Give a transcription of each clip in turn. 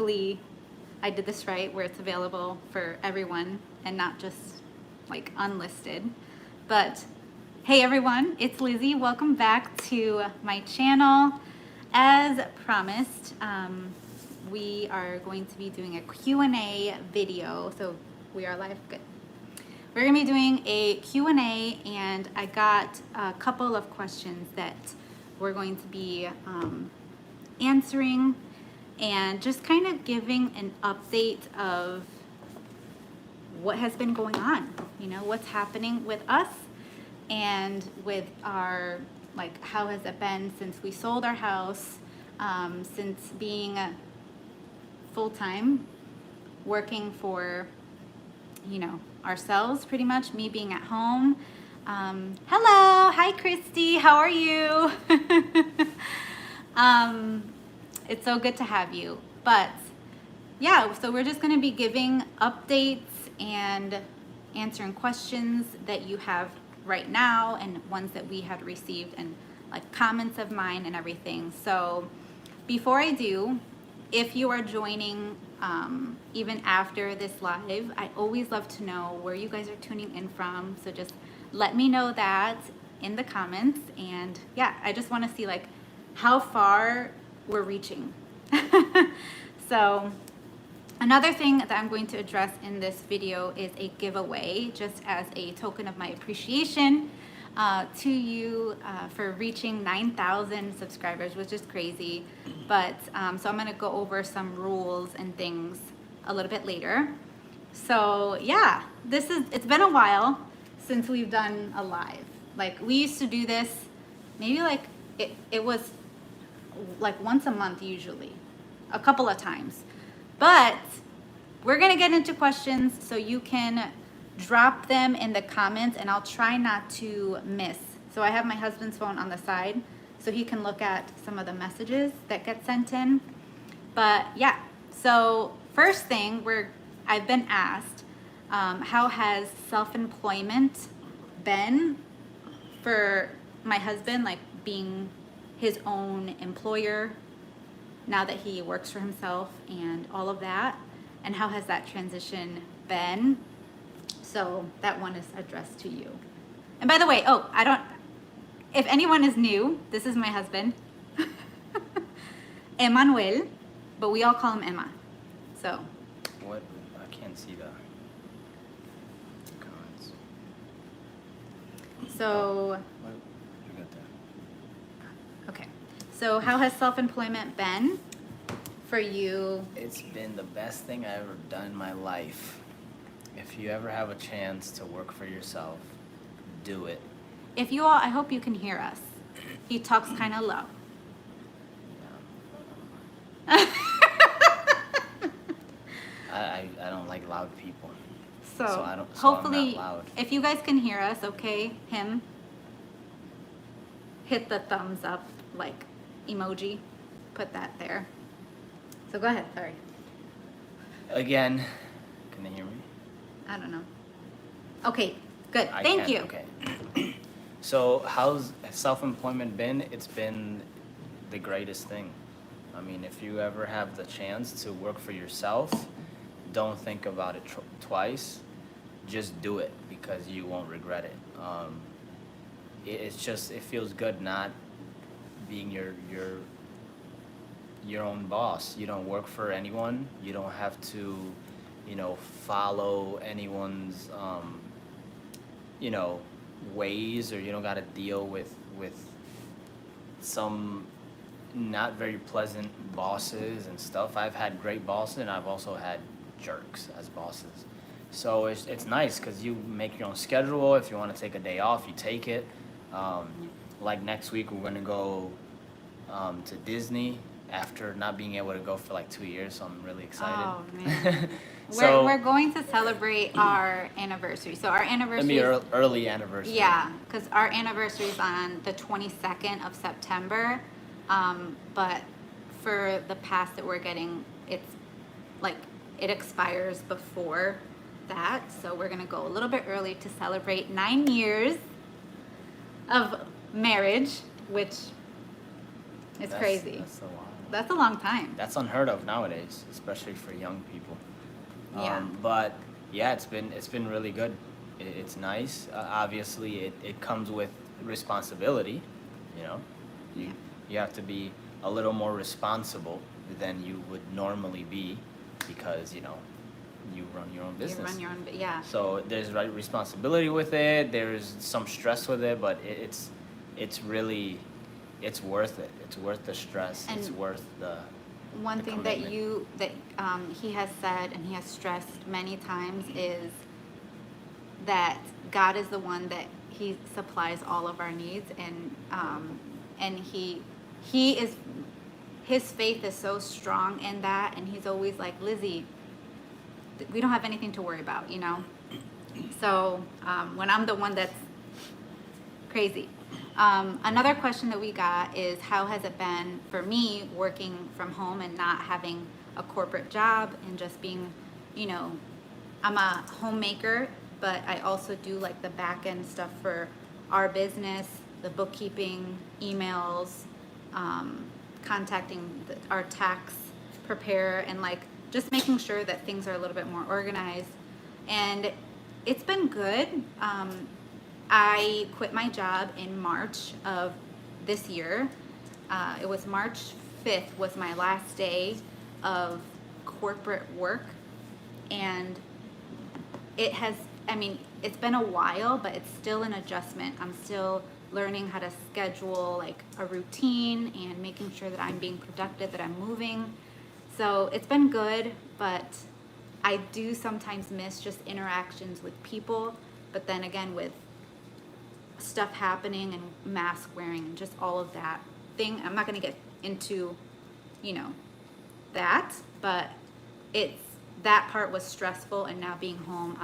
hopefully I did this right where it's available for everyone and not just like unlisted. But hey everyone, it's Lizzie. Welcome back to my channel. As promised, we are going to be doing a Q&A video. So we are live, good. We're gonna be doing a Q&A, and I got a couple of questions that we're going to be answering and just kind of giving an update of what has been going on, you know, what's happening with us and with our, like, how has it been since we sold our house, since being full-time, working for, you know, ourselves pretty much, me being at home. Hello, hi Christy, how are you? It's so good to have you. But yeah, so we're just going to be giving updates and answering questions that you have right now and ones that we had received and like comments of mine and everything. So before I do, if you are joining even after this live, I always love to know where you guys are tuning in from. So just let me know that in the comments. And yeah, I just want to see like how far we're reaching. So another thing that I'm going to address in this video is a giveaway, just as a token of my appreciation to you for reaching 9,000 subscribers, which is crazy. But so I'm gonna go over some rules and things a little bit later. So yeah, it's been a while since we've done a live. Like we used to do this maybe like it was like once a month usually, a couple of times. But we're gonna get into questions, so you can drop them in the comments and I'll try not to miss. So I have my husband's phone on the side so he can look at some of the messages that get sent in. But yeah, so first thing, I've been asked, how has self-employment been for my husband, like being his own employer now that he works for himself and all of that, and how has that transition been? So that one is addressed to you. And by the way, if anyone is new, this is my husband, Emmanuel, but we all call him Emma. So. What? I can't see the comments. So. What? You got that. Okay. So how has self-employment been for you? It's been the best thing I ever done in my life. If you ever have a chance to work for yourself, do it. If you all, I hope you can hear us. He talks kind of low. I don't like loud people. So I'm hopefully, not loud. if you guys can hear us, okay, hit the thumbs up like emoji, put that there. So go ahead, sorry. Again, can they hear me? I don't know. Okay, good, I thank can, you. Okay. So how's self-employment been? It's been the greatest thing. I mean, if you ever have the chance to work for yourself, don't think about it twice. Just do it because you won't regret it. It feels good not being your own boss. You don't work for anyone. You don't have to, follow anyone's, ways, or you don't got to deal with some not very pleasant bosses and stuff. I've had great bosses, and I've also had jerks as bosses. So it's nice because you make your own schedule. If you want to take a day off, you take it. Like next week, we're gonna go to Disney after not being able to go for like 2 years, so I'm really excited. Oh man. So we're going to celebrate our anniversary. So our anniversary is early anniversary. Yeah, because our anniversary is on the 22nd of September. But for the pass that we're getting, it's like it expires before that. So we're gonna go a little bit early to celebrate 9 years of marriage, which is crazy. That's a lot. That's a long time. That's unheard of nowadays, especially for young people. Yeah. But yeah, it's been really good. It's nice. Obviously, it comes with responsibility. You know, you Yeah. you have to be a little more responsible than you would normally be, because you run your own You business. run your own, yeah. So there's responsibility with it. There's some stress with it, but it's really it's worth it. It's worth the stress. It's And worth the one the thing that commitment. he has said and he has stressed many times is that God is the one that he supplies all of our needs, and he is, his faith is so strong in that, and he's always like, Lizzie, we don't have anything to worry about, So when I'm the one that's crazy. Another question that we got is, how has it been for me working from home and not having a corporate job and just being, I'm a homemaker, but I also do like the back end stuff for our business, the bookkeeping, emails, contacting our tax preparer, and like just making sure that things are a little bit more organized. And it's been good. I quit my job in March of this year. It was March 5th was my last day of corporate work. And it's been a while, but it's still an adjustment. I'm still learning how to schedule like a routine and making sure that I'm being productive, that I'm moving. So it's been good, but I do sometimes miss just interactions with people. But then again, with stuff happening and mask wearing and just all of that thing, I'm not going to get into, that, but that part was stressful, and now being home,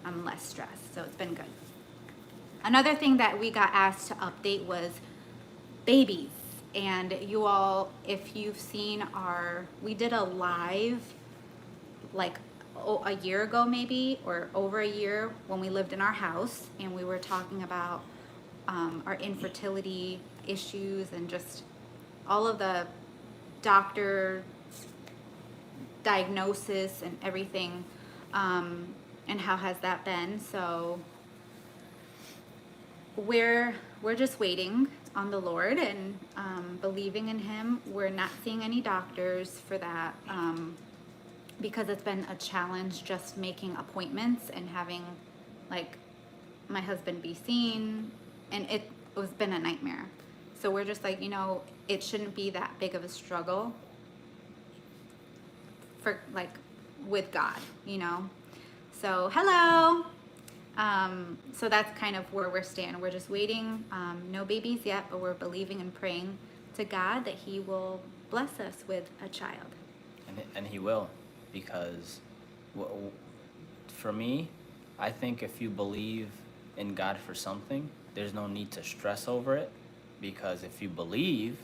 I'm less stressed, so it's been good. Another thing that we got asked to update was babies. And you all, if you've seen we did a live like a year ago maybe, or over a year, when we lived in our house, and we were talking about our infertility issues and just all of the doctor diagnosis and everything, and how has that been. So we're just waiting on the Lord and believing in him. We're not seeing any doctors for that, because it's been a challenge just making appointments and having like my husband be seen, and it was been a nightmare. So we're just like, it shouldn't be that big of a struggle for like with God, So hello. So that's kind of where we're standing. We're just waiting. No babies yet, but we're believing and praying to God that he will bless us with a child. And he will, because for me, I think if you believe in God for something, there's no need to stress over it, because if you believe,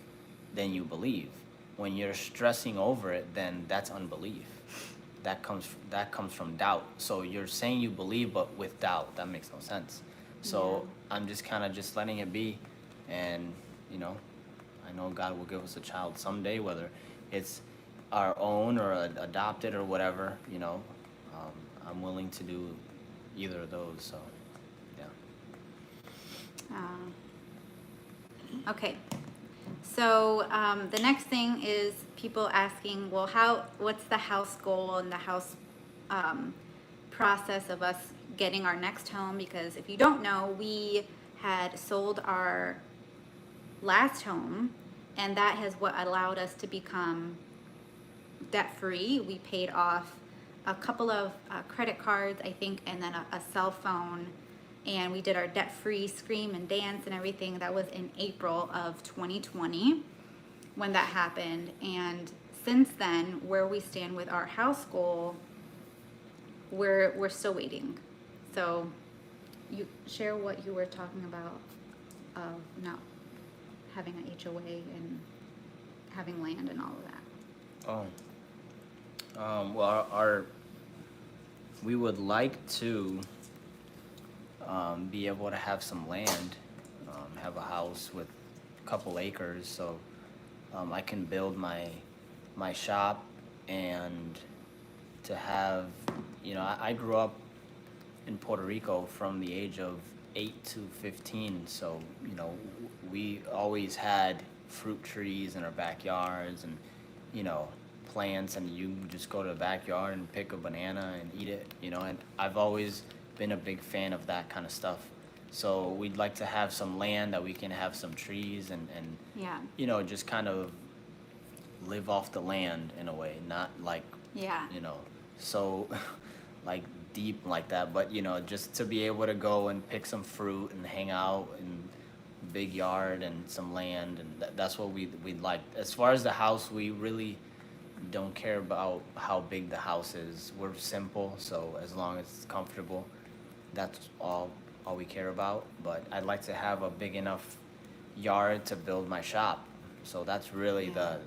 then you believe. When you're stressing over it, then that's unbelief. That comes from doubt. So you're saying you believe, but with doubt. That makes no sense. So yeah. I'm just kind of just letting it be, and I know God will give us a child someday, whether it's our own or adopted or whatever. I'm willing to do either of those. So yeah. Okay. So the next thing is people asking, well, what's the house goal and the house process of us getting our next home? Because if you don't know, we had sold our last home, and that has what allowed us to become debt free. We paid off a couple of credit cards, I think, and then a cell phone. And we did our debt-free scream and dance and everything. That was in April of 2020 when that happened. And since then, where we stand with our house goal, we're still waiting. So you share what you were talking about of not having an HOA and having land and all of that. Well, we would like to be able to have some land, have a house with a couple acres. So I can build my shop, and to have, I grew up in Puerto Rico from the age of 8 to 15. So, we always had fruit trees in our backyards, and, you know, plants, and you just go to the backyard and pick a banana and eat it, and I've always been a big fan of that kind of stuff. So we'd like to have some land that we can have some trees, and Yeah. just kind of live off the land in a way, not like, Yeah. so like deep like that, but just to be able to go and pick some fruit and hang out in big yard and some land, and that's what we'd like. As far as the house, we really don't care about how big the house is. We're simple, so as long as it's comfortable, that's all we care about. But I'd like to have a big enough yard to build my shop. So that's really Yeah.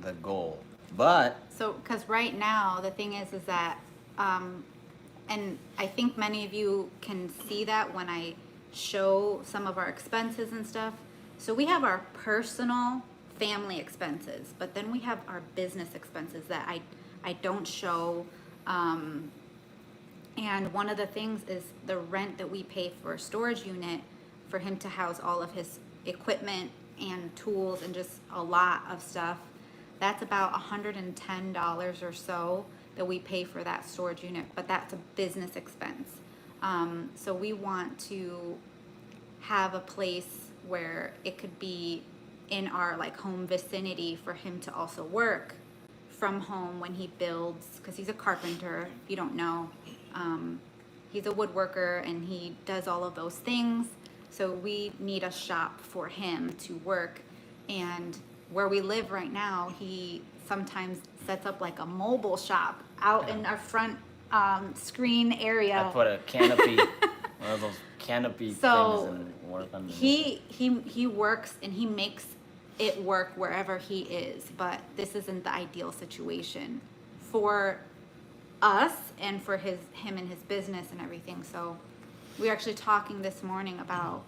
the goal. But So, because right now the thing is that, and I think many of you can see that when I show some of our expenses and stuff. So we have our personal family expenses, but then we have our business expenses that I don't show. And one of the things is the rent that we pay for a storage unit for him to house all of his equipment and tools and just a lot of stuff. That's about $110 or so that we pay for that storage unit, but that's a business expense. So we want to have a place where it could be in our like home vicinity for him to also work from home when he builds, because he's a carpenter, if you don't know. He's a woodworker and he does all of those things. So we need a shop for him to work. And where we live right now, he sometimes sets up like a mobile shop out in our front screen area. I put a canopy, one of those canopy So, things, and work underneath. He works and he makes it work wherever he is, but this isn't the ideal situation for us and for him and his business and everything. So we were actually talking this morning about,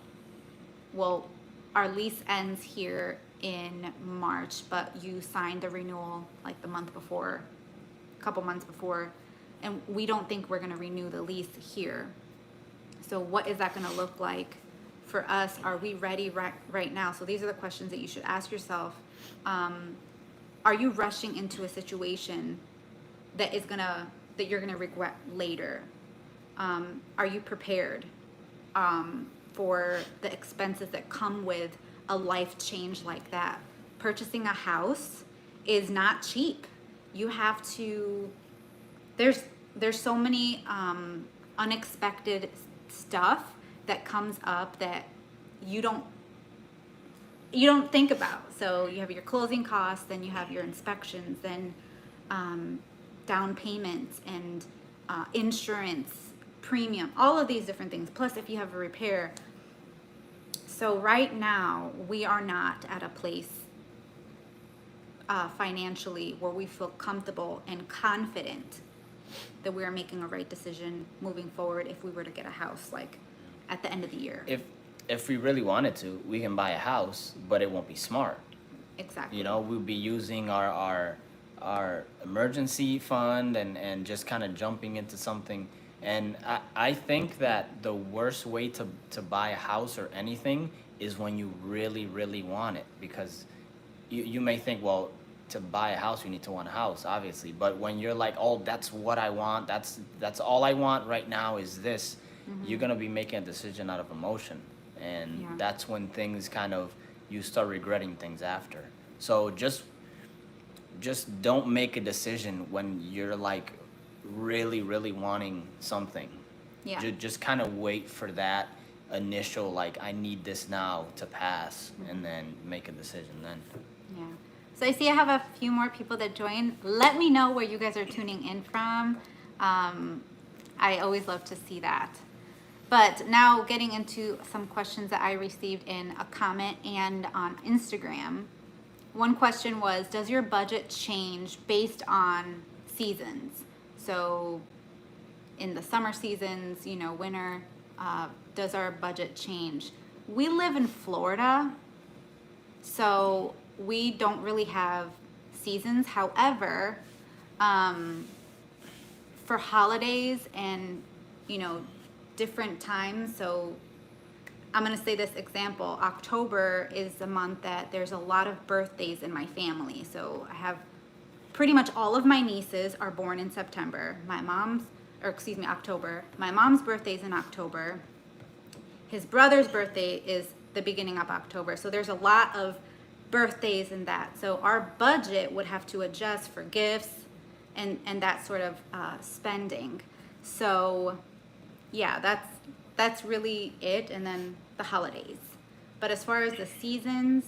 well, our lease ends here in March, but you signed the renewal like the month before, a couple months before, and we don't think we're going to renew the lease here. So what is that going to look like for us? Are we ready right now? So these are the questions that you should ask yourself. Are you rushing into a situation that you're gonna regret later? Are you prepared for the expenses that come with a life change like that? Purchasing a house is not cheap. You have to. There's so many unexpected stuff that comes up that you don't think about. So you have your closing costs, then you have your inspections, then down payments and insurance, premium, all of these different things. Plus, if you have a repair. So right now, we are not at a place financially where we feel comfortable and confident that we are making a right decision moving forward if we were to get a house like at the end of the year. If we really wanted to, we can buy a house, but it won't be smart. Exactly. We'll be using our emergency fund, and just kind of jumping into something. And I think that the worst way to buy a house or anything is when you really, really want it. Because you may think, well, to buy a house, you need to want a house, obviously. But when you're like, oh, that's what I want, that's all I want right now is this, you're going to be making a decision out of emotion. And Yeah. that's when things kind of, you start regretting things after. So just don't make a decision when you're like really, really wanting something. Yeah. Just kind of wait for that initial, like, I need this now to pass, and then make a decision then. Yeah. So I see I have a few more people that joined. Let me know where you guys are tuning in from. I always love to see that. But now getting into some questions that I received in a comment and on Instagram. One question was, does your budget change based on seasons? So in the summer seasons, winter, does our budget change? We live in Florida, so we don't really have seasons. However, for holidays and, you know, different times, so I'm going to say this example. October is a month that there's a lot of birthdays in my family. So I have pretty much all of my nieces are born in September. October. My mom's birthday is in October. His brother's birthday is the beginning of October. So there's a lot of birthdays in that. So our budget would have to adjust for gifts and that sort of spending. So yeah, that's really it. And then the holidays. But as far as the seasons,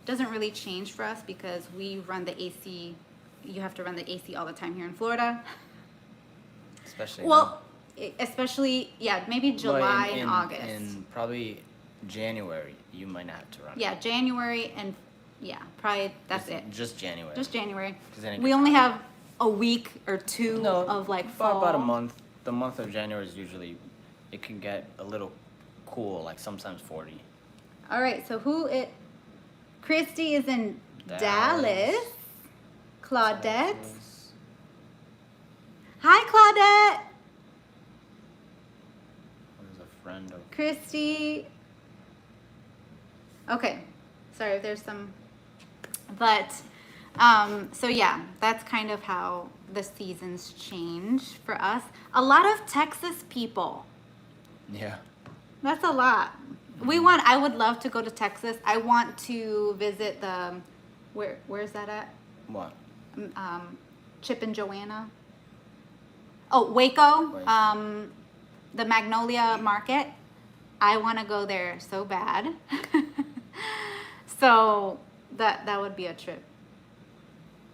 doesn't really change for us because we run the AC. You have to run the AC all the time here in Florida. Especially Especially, yeah, maybe July and August. In probably January, you might not have to run. Yeah, January and probably that's just, it. Just January. Just January. 'Cause then it We gets only hot. have a week or two of like fall. About a month. The month of January is usually, it can get a little cool, like sometimes 40. All right, so Christy is in Dallas. Claudette. Texas. Hi, Claudette. There's a friend of. Christy. Okay, sorry if there's some, but so yeah, that's kind of how the seasons change for us. A lot of Texas people. Yeah. That's a lot. I would love to go to Texas. I want to visit where's that at? What? Chip and Joanna. Oh, Waco. Waco. The Magnolia Market. I want to go there so bad. So that would be a trip.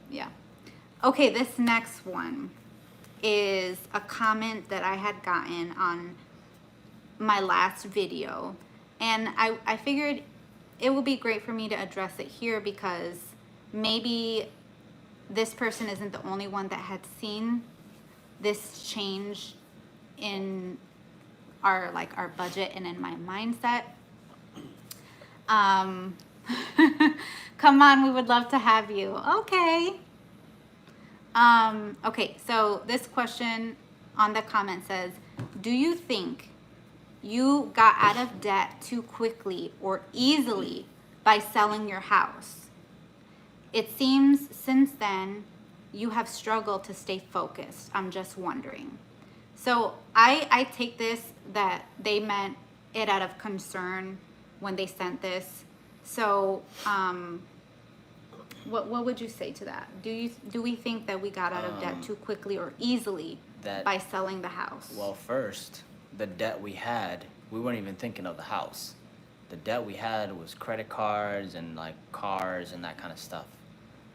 Yeah. Okay, this next one is a comment that I had gotten on my last video. And I figured it would be great for me to address it here because maybe this person isn't the only one that had seen this change in our budget and in my mindset. Come on, we would love to have you. Okay. Okay, so this question on the comment says, do you think you got out of debt too quickly or easily by selling your house? It seems since then you have struggled to stay focused. I'm just wondering. So I take this that they meant it out of concern when they sent this. So what would you say to that? Do we think that we got out of debt too quickly or easily by selling the house? Well, first, the debt we had, we weren't even thinking of the house. The debt we had was credit cards and like cars and that kind of stuff.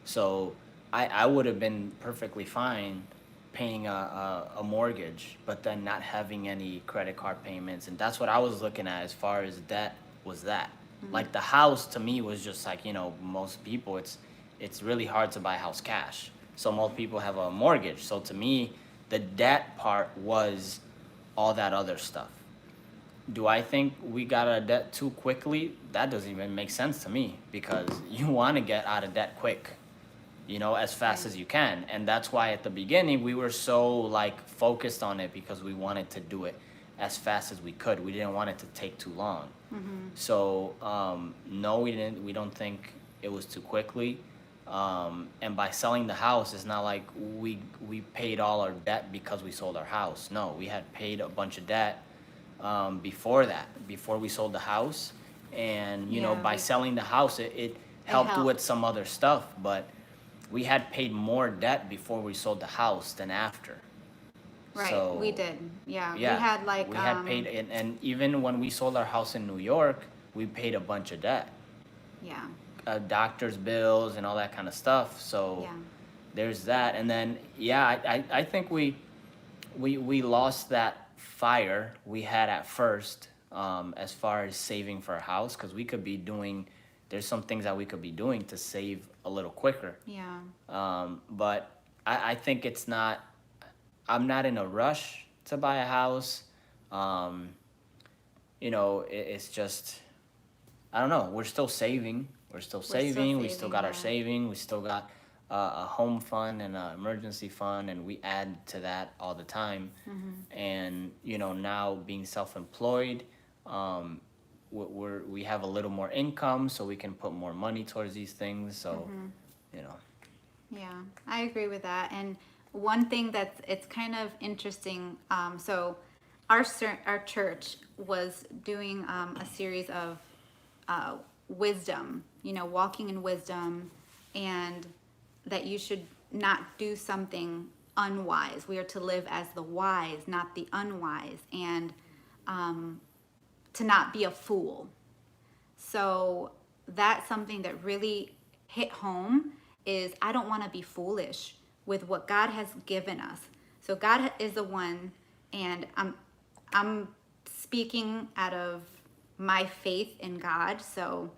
So I would have been perfectly fine paying a mortgage, but then not having any credit card payments. And that's what I was looking at as far as debt was that. Mm-hmm. Like the house to me was just like, most people, it's really hard to buy a house cash. So most people have a mortgage. So to me, the debt part was all that other stuff. Do I think we got out of debt too quickly? That doesn't even make sense to me because you want to get out of debt quick, as fast as you can. And that's why at the beginning we were so focused on it because we wanted to do it as fast as we could. We didn't want it to take too long. Mm-hmm. So no, we didn't. We don't think it was too quickly. And by selling the house, it's not like we paid all our debt because we sold our house. No, we had paid a bunch of debt before we sold the house. And, by selling the house, it helped with some other stuff. But we had paid more debt before we sold the house than after. Right, so, we did. Yeah, yeah, we had paid, and even when we sold our house in New York, we paid a bunch of debt. Yeah. Doctor's bills and all that kind of stuff. So there's that. And then, I think we lost that fire we had at first as far as saving for a house, because we could be there's some things that we could be doing to save a little quicker. Yeah. But I think I'm not in a rush to buy a house. It's just, I don't know, we're still saving. We're still still saving. We still saving, got our yeah. saving. We still got a home fund and an emergency fund, and we add to that all the time. And now being self-employed, we have a little more income, so we can put more money towards these things. So, Yeah, I agree with that. And one thing it's kind of interesting. So our church was doing a series of wisdom, walking in wisdom, and that you should not do something unwise. We are to live as the wise, not the unwise, and to not be a fool. So that's something that really hit home is I don't want to be foolish with what God has given us. So God is the one, and I'm speaking out of my faith in God. So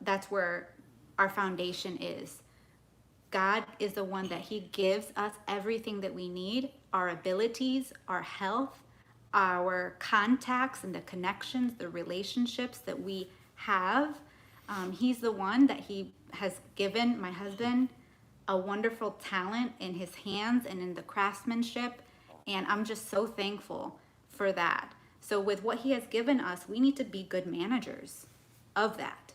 that's where our foundation is. God is the one that He gives us everything that we need, our abilities, our health, our contacts and the connections, the relationships that we have. He's the one that He has given my husband a wonderful talent in his hands and in the craftsmanship. And I'm just so thankful for that. So with what He has given us, we need to be good managers of that,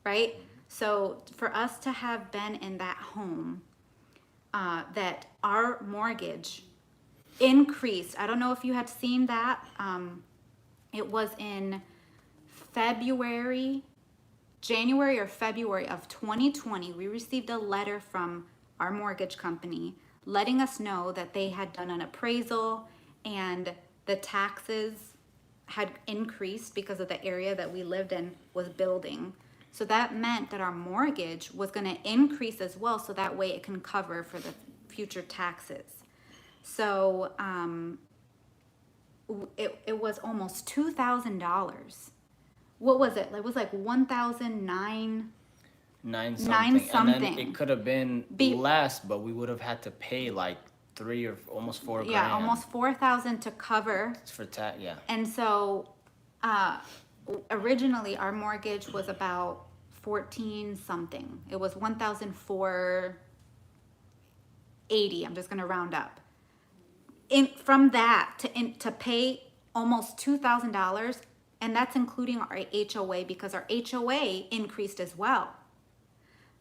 right? So for us to have been in that home, that our mortgage increased. I don't know if you had seen that. It was in January or February of 2020. We received a letter from our mortgage company letting us know that they had done an appraisal and the taxes had increased because of the area that we lived in was building. So that meant that our mortgage was going to increase as well, so that way it can cover for the future taxes. So it was almost $2,000. What was it? It was like 1,009. Nine something. something. And then it could have been less, but we would have had to pay like $3 or almost $4 grand. Yeah, almost 4,000 to cover. For tax, yeah. And so originally our mortgage was about 14 something. It was 1,480. I'm just going to round up. From that to pay almost $2,000, and that's including our HOA because our HOA increased as well.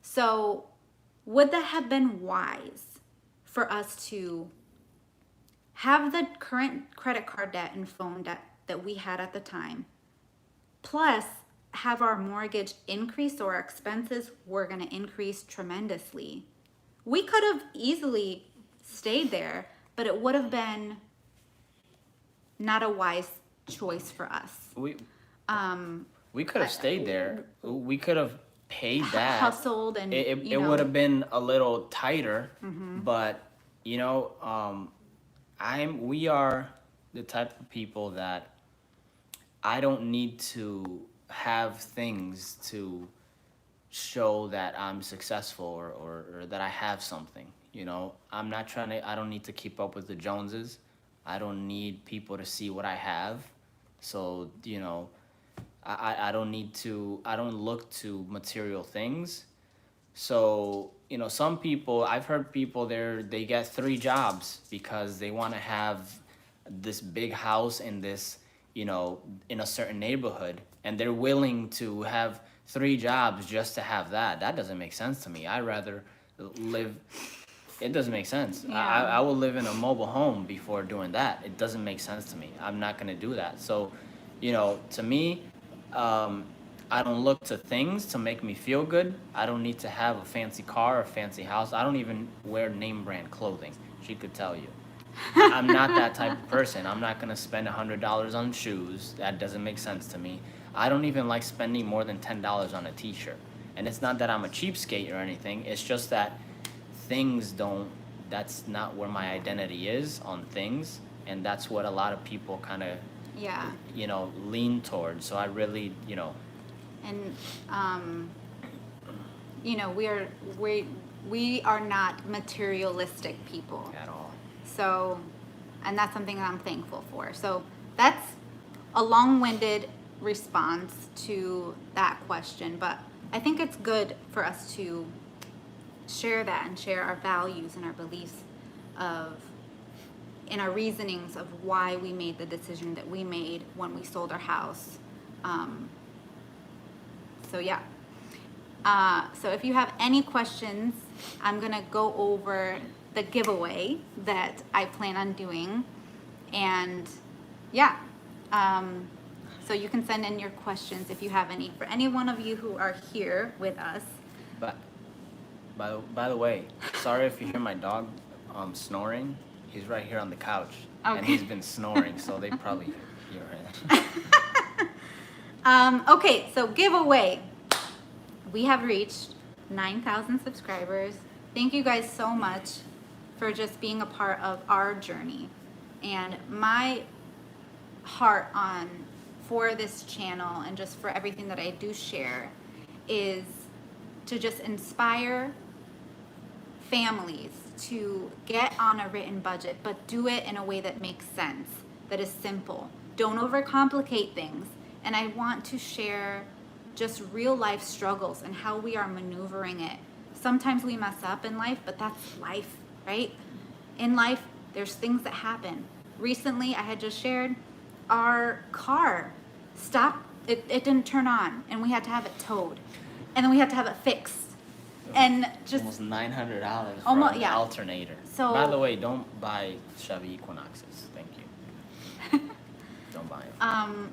So would that have been wise for us to have the current credit card debt and phone debt that we had at the time, plus have our mortgage increase, so our expenses were going to increase tremendously? We could have easily stayed there, but it would have been not a wise choice for us. We could have stayed there. We could have paid that. Hustled and it would have been a little tighter, but we are the type of people that I don't need to have things to show that I'm successful or that I have something. I'm not I don't need to keep up with the Joneses. I don't need people to see what I have. So, I don't look to material things. So, some people, I've heard people they get 3 jobs because they want to have this big house in this, in a certain neighborhood, and they're willing to have 3 jobs just to have that. That doesn't make sense to me. I'd rather live. It doesn't make sense. Yeah. I will live in a mobile home before doing that. It doesn't make sense to me. I'm not going to do that. So, to me, I don't look to things to make me feel good. I don't need to have a fancy car or a fancy house. I don't even wear name brand clothing. She could tell you. I'm not that type of person. I'm not going to spend $100 on shoes. That doesn't make sense to me. I don't even like spending more than $10 on a t-shirt. And it's not that I'm a cheapskate or anything. It's just that that's not where my identity is on things. And that's what a lot of people kind of, lean towards. So I really, And, we are not materialistic people. At all. So, and that's something that I'm thankful for. So that's a long-winded response to that question, but I think it's good for us to share that and share our values and our beliefs and our reasonings of why we made the decision that we made when we sold our house. So yeah. So if you have any questions, I'm gonna go over the giveaway that I plan on doing, and yeah. So you can send in your questions if you have any. For any one of you who are here with us. But by the way, sorry if you hear my dog snoring. He's right here on the couch, and he's been snoring, so they probably hear it. Okay, so giveaway. We have reached 9,000 subscribers. Thank you guys so much for just being a part of our journey. And my heart for this channel and just for everything that I do share is to just inspire families to get on a written budget, but do it in a way that makes sense, that is simple. Don't overcomplicate things. And I want to share just real life struggles and how we are maneuvering it. Sometimes we mess up in life, but that's life, right? In life, there's things that happen. Recently, I had just shared our car stopped, it didn't turn on, and we had to have it towed. And then we had to have it fixed. And just almost $900 for almost, an yeah. alternator. So, by the way, don't buy Chevy Equinoxes. Thank you. Don't buy them.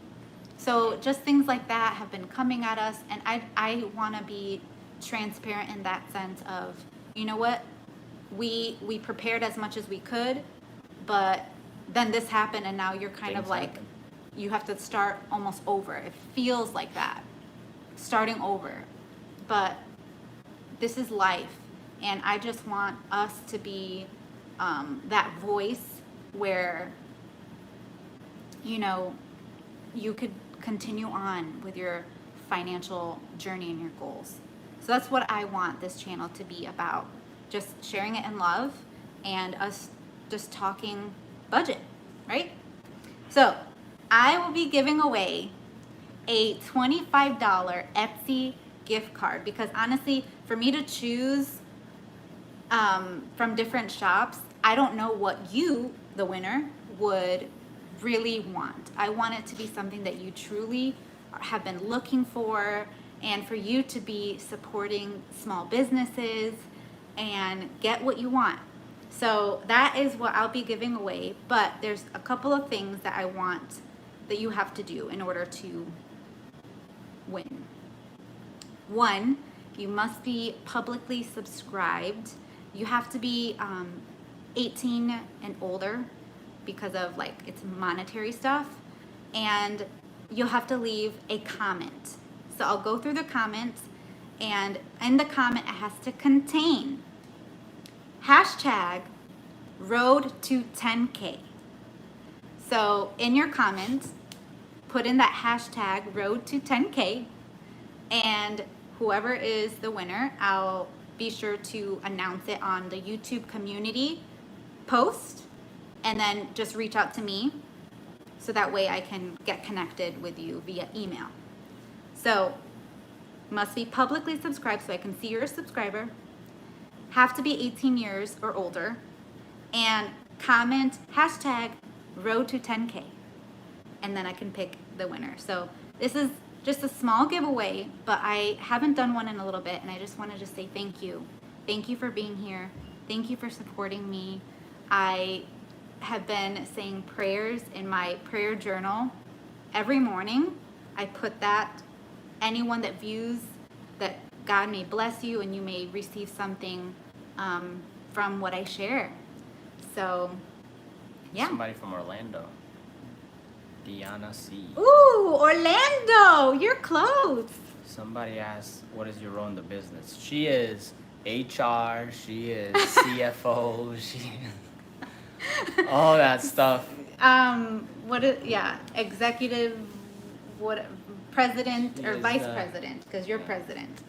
So just things like that have been coming at us, and I want to be transparent in that sense of, you know what, we prepared as much as we could, but then this happened, and now you're kind of like, you have to start almost over. It feels like that, starting over, but this is life, and I just want us to be that voice where, you know, you could continue on with your financial journey and your goals. So that's what I want this channel to be about. Just sharing it in love and us just talking budget, right? So I will be giving away a $25 Etsy gift card, because honestly, for me to choose from different shops, I don't know what you, the winner, would really want. I want it to be something that you truly have been looking for, and for you to be supporting small businesses and get what you want. So that is what I'll be giving away, but there's a couple of things that I want that you have to do in order to win. One, you must be publicly subscribed. You have to be 18 and older, because of like it's monetary stuff, and you'll have to leave a comment. So I'll go through the comments, and in the comment it has to contain hashtag road to 10K. So in your comments, put in that hashtag road to 10K, and whoever is the winner, I'll be sure to announce it on the YouTube community post, and then just reach out to me so that way I can get connected with you via email. So must be publicly subscribed so I can see you're a subscriber, have to be 18 years or older, and comment hashtag road to 10K, and then I can pick the winner. So this is just a small giveaway, but I haven't done one in a little bit, and I just wanted to say thank you. Thank you for being here. Thank you for supporting me. I have been saying prayers in my prayer journal every morning. I put that, anyone that views, that God may bless you and you may receive something from what I share. So, yeah. Somebody from Orlando. Diana C. Ooh, Orlando, you're close. Somebody asked, what is your role in the business? She is HR, she is CFO, she is all that stuff. Executive, president or Is, vice president, because you're president.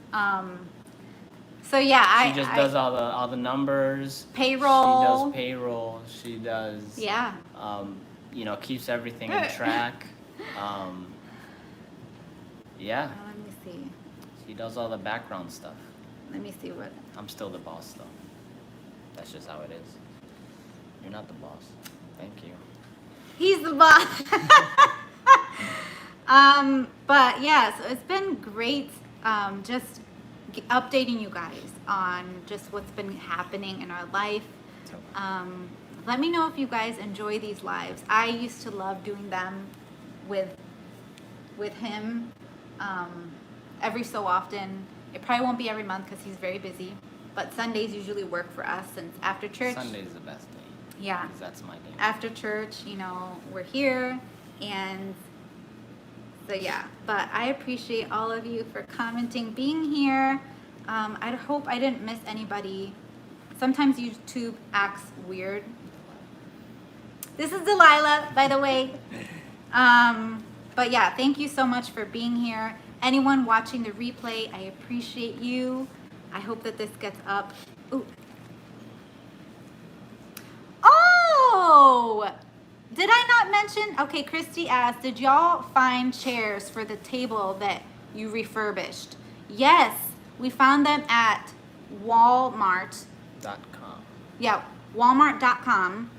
So yeah, She just does all the numbers. Payroll. She does payroll. She does. Yeah. Keeps everything in track. Yeah. Let me see. He does all the background stuff. Let me see what. I'm still the boss, though. That's just how it is. You're not the boss. Thank you. He's the boss. But yeah, so it's been great just updating you guys on just what's been happening in our life. Let me know if you guys enjoy these lives. I used to love doing them with him every so often. It probably won't be every month because he's very busy, but Sundays usually work for us, and after church. Sunday's the best day. Yeah. 'Cause that's my day. After church, you know, we're here, and so yeah. But I appreciate all of you for commenting, being here. I hope I didn't miss anybody. Sometimes YouTube acts weird. This is Delilah, by the way. But yeah, thank you so much for being here. Anyone watching the replay, I appreciate you. I hope that this gets up. Ooh. Oh! Did I not mention? Okay, Christy asked, did y'all find chairs for the table that you refurbished? Yes, we found them at Walmart. .com. Yeah, Walmart.com.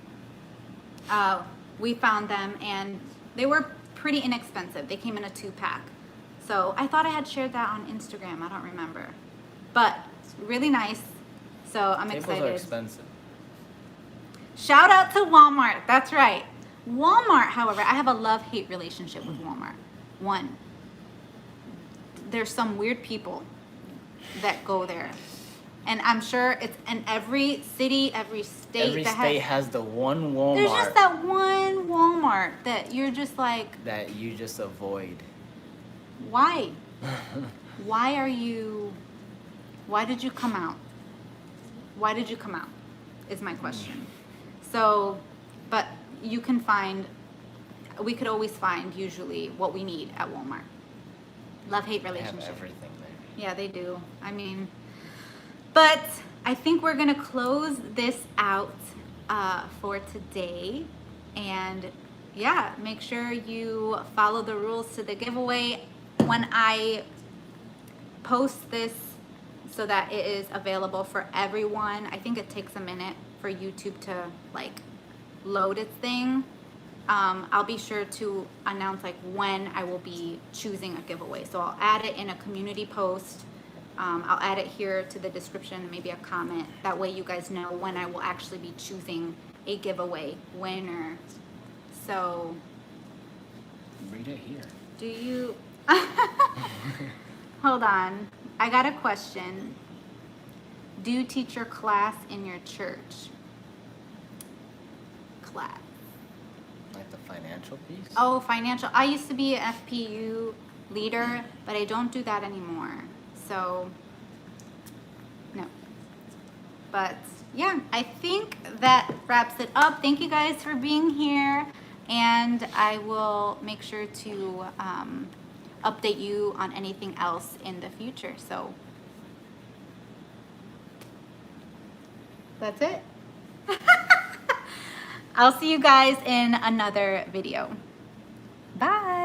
We found them, and they were pretty inexpensive. They came in a 2-pack. So I thought I had shared that on Instagram. I don't remember. But it's really nice. So I'm Tables excited. are expensive. Shout out to Walmart. That's right. Walmart, however, I have a love-hate relationship with Walmart. One, there's some weird people that go there. And I'm sure it's in every city, every state. Every state has the one Walmart. There's just that one Walmart that you're just like. That you just avoid. Why? Why did you come out? Why did you come out? Is my question. So, but you can we could always find usually what we need at Walmart. Love-hate They relationship. have everything there. Yeah, they do. I mean, but I think we're gonna close this out for today. And yeah, make sure you follow the rules to the giveaway when I post this so that it is available for everyone. I think it takes a minute for YouTube to like load its thing. I'll be sure to announce like when I will be choosing a giveaway. So I'll add it in a community post. I'll add it here to the description and maybe a comment. That way you guys know when I will actually be choosing a giveaway winner. So Read it here. do you hold on, I got a question. Do you teach your class in your church? Class. Like the financial piece? Oh, financial. I used to be an FPU leader, but I don't do that anymore. So, no. But yeah, I think that wraps it up. Thank you guys for being here. And I will make sure to update you on anything else in the future. So, that's it. I'll see you guys in another video. Bye.